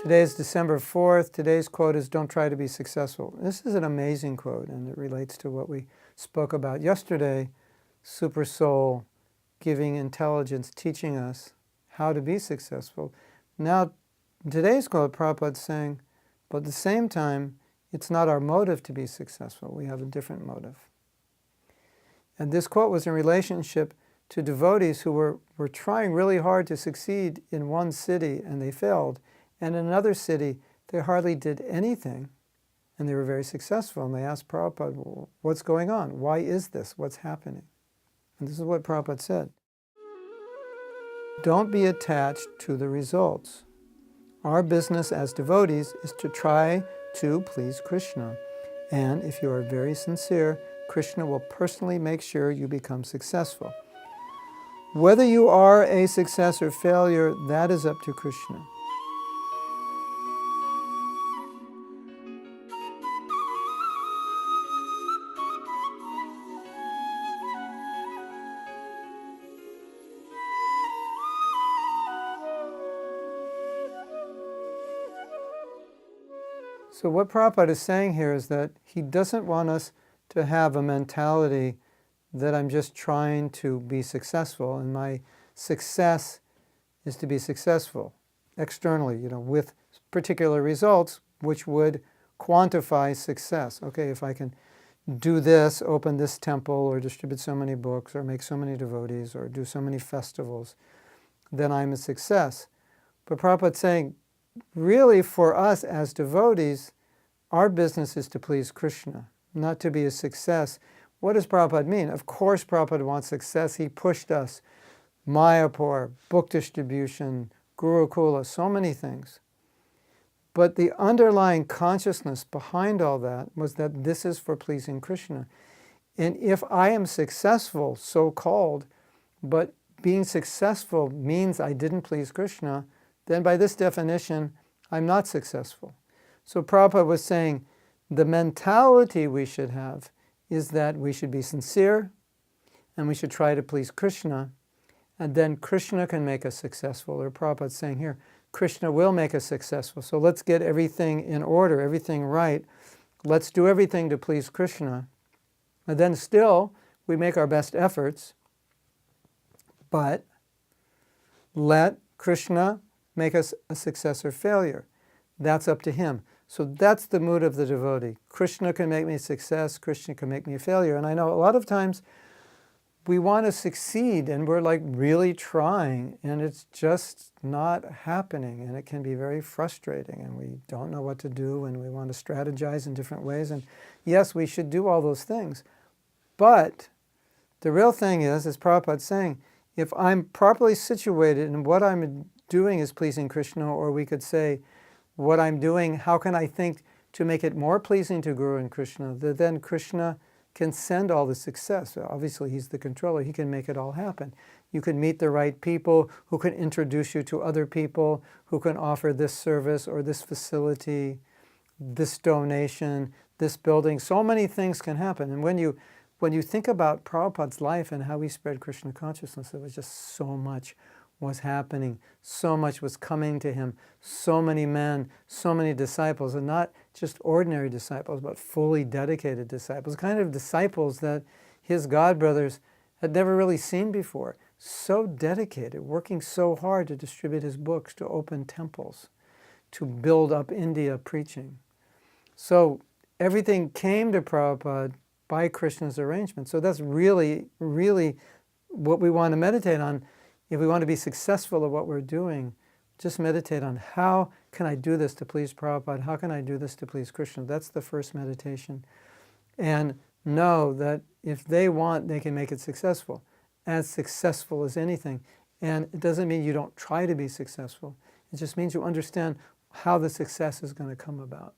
Today is December 4th. Today's quote is, "Don't try to be successful." This is an amazing quote, and it relates to what we spoke about yesterday, Super Soul giving intelligence, teaching us how to be successful. Now, today's quote, Prabhupada's saying, but at the same time, it's not our motive to be successful. We have a different motive. And this quote was in relationship to devotees who were trying really hard to succeed in one city and they failed. And in another city, they hardly did anything and they were very successful. And they asked Prabhupada, well, what's going on? Why is this? What's happening? And this is what Prabhupada said. Don't be attached to the results. Our business as devotees is to try to please Krishna. And if you are very sincere, Krishna will personally make sure you become successful. Whether you are a success or failure, that is up to Krishna. So what Prabhupada is saying here is that he doesn't want us to have a mentality that I'm just trying to be successful, and my success is to be successful externally, with particular results which would quantify success. Okay, if I can do this, open this temple, or distribute so many books, or make so many devotees, or do so many festivals, then I'm a success. But Prabhupada's saying, really for us as devotees, our business is to please Krishna, not to be a success. What does Prabhupada mean? Of course Prabhupada wants success. He pushed us. Mayapur, book distribution, Gurukula, so many things. But the underlying consciousness behind all that was that this is for pleasing Krishna. And if I am successful, so-called, but being successful means I didn't please Krishna, then by this definition, I'm not successful. So Prabhupada was saying the mentality we should have is that we should be sincere and we should try to please Krishna, and then Krishna can make us successful. Or Prabhupada's saying here, Krishna will make us successful. So let's get everything in order, everything right. Let's do everything to please Krishna. And then still, we make our best efforts, but let Krishna make us a success or failure. That's up to him. So that's the mood of the devotee. Krishna can make me a success, Krishna can make me a failure. And I know a lot of times we want to succeed and we're like really trying and it's just not happening, and it can be very frustrating and we don't know what to do and we want to strategize in different ways. And yes, we should do all those things. But the real thing is, as Prabhupada's saying, if I'm properly situated and what I'm doing is pleasing Krishna, or we could say, what I'm doing, how can I think to make it more pleasing to Guru and Krishna, that then Krishna can send all the success. Obviously, he's the controller. He can make it all happen. You can meet the right people who can introduce you to other people who can offer this service or this facility, this donation, this building. So many things can happen. And when you think about Prabhupada's life and how he spread Krishna consciousness, it was just so much was happening. So much was coming to him. So many men, so many disciples, and not just ordinary disciples, but fully dedicated disciples, kind of disciples that his godbrothers had never really seen before. So dedicated, working so hard to distribute his books, to open temples, to build up India preaching. So everything came to Prabhupada by Krishna's arrangement. So that's really, really what we want to meditate on. If we want to be successful at what we're doing, just meditate on how can I do this to please Prabhupada? How can I do this to please Krishna? That's the first meditation. And know that if they want, they can make it successful as anything. And it doesn't mean you don't try to be successful. It just means you understand how the success is going to come about.